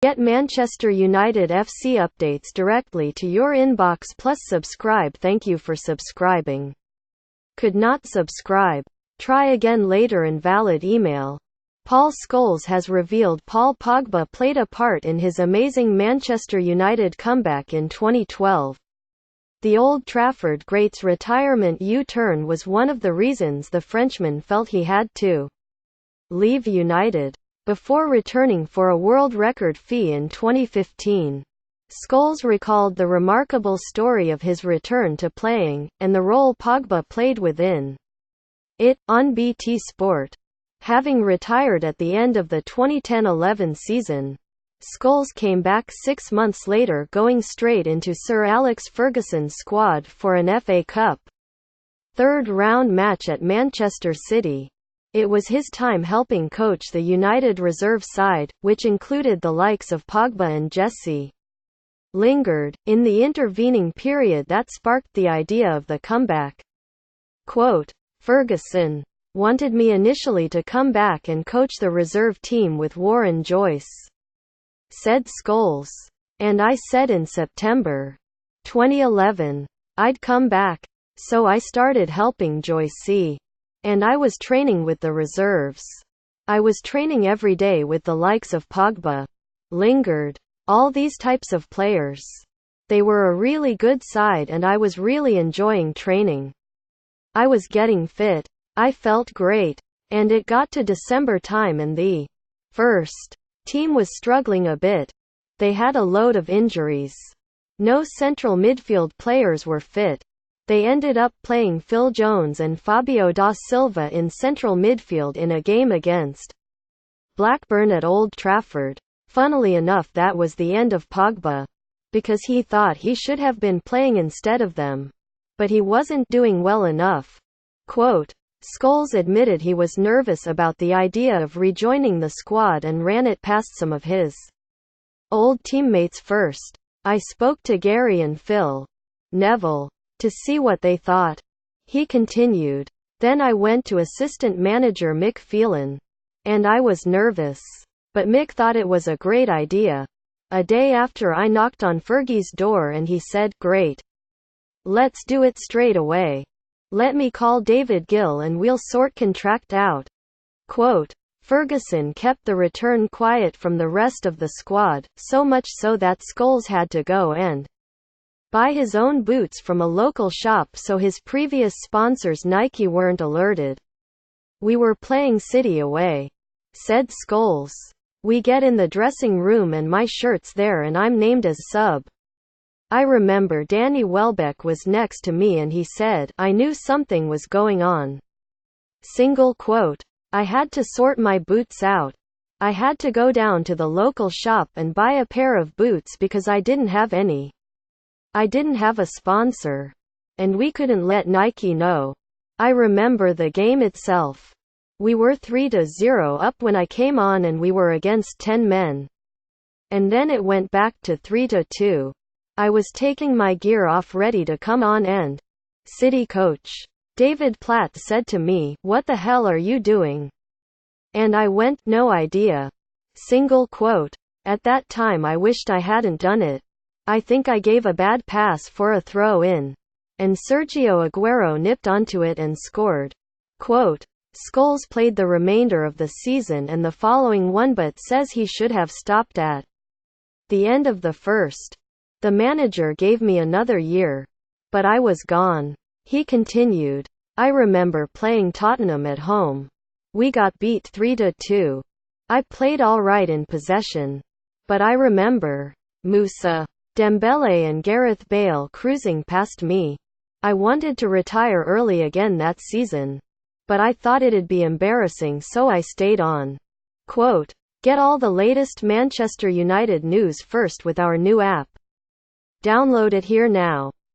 Get Manchester United FC updates directly to your inbox plus subscribe. Thank you for subscribing. Could not subscribe? Try again later. Invalid email. Paul Scholes has revealed Paul Pogba played a part in his amazing Manchester United comeback in 2012. The Old Trafford great's retirement U-turn was one of the reasons the Frenchman felt he had to leave United before returning for a world record fee in 2015. Scholes recalled the remarkable story of his return to playing, and the role Pogba played within it, on BT Sport. Having retired at the end of the 2010-11 season, Scholes came back 6 months later, going straight into Sir Alex Ferguson's squad for an FA Cup third-round match at Manchester City. It was his time helping coach the United reserve side, which included the likes of Pogba and Jesse Lingard, in the intervening period that sparked the idea of the comeback. Quote, "Ferguson wanted me initially to come back and coach the reserve team with Warren Joyce," said Scholes. "And I said in September 2011 I'd come back. So I started helping Joyce. And I was training with the reserves. I was training every day with the likes of Pogba, Lingard, all these types of players. They were a really good side and I was really enjoying training. I was getting fit. I felt great. And it got to December time and the first team was struggling a bit. They had a load of injuries. No central midfield players were fit. They ended up playing Phil Jones and Fabio da Silva in central midfield in a game against Blackburn at Old Trafford. Funnily enough, that was the end of Pogba, because he thought he should have been playing instead of them. But he wasn't doing well enough." Quote, Scholes admitted he was nervous about the idea of rejoining the squad and ran it past some of his old teammates first. "I spoke to Gary and Phil Neville to see what they thought," he continued. "Then I went to assistant manager Mick Phelan. And I was nervous. But Mick thought it was a great idea. A day after I knocked on Fergie's door and he said, 'Great. Let's do it straight away. Let me call David Gill and we'll sort contract out.'" Quote, Ferguson kept the return quiet from the rest of the squad, so much so that Scholes had to go and buy his own boots from a local shop so his previous sponsors Nike weren't alerted. "We were playing City away," said Scholes. "We get in the dressing room and my shirt's there and I'm named as sub. I remember Danny Welbeck was next to me and he said, I knew something was going on." Single quote, "I had to sort my boots out. I had to go down to the local shop and buy a pair of boots because I didn't have any. I didn't have a sponsor. And we couldn't let Nike know." I remember the game itself. We were 3-0 up when I came on and we were against 10 men. And then it went back to 3-2. I was taking my gear off ready to come on and City coach David Platt said to me, "What the hell are you doing?" And I went, "No idea." Single quote, "At that time I wished I hadn't done it. I think I gave a bad pass for a throw-in. And Sergio Aguero nipped onto it and scored." Quote, Scholes played the remainder of the season and the following one but says he should have stopped at the end of the first. "The manager gave me another year. But I was gone." He continued, "I remember playing Tottenham at home. We got beat 3-2. I played all right in possession. But I remember Moussa Dembele and Gareth Bale cruising past me. I wanted to retire early again that season. But I thought it'd be embarrassing so I stayed on." Quote, Get all the latest Manchester United news first with our new app. Download it here now.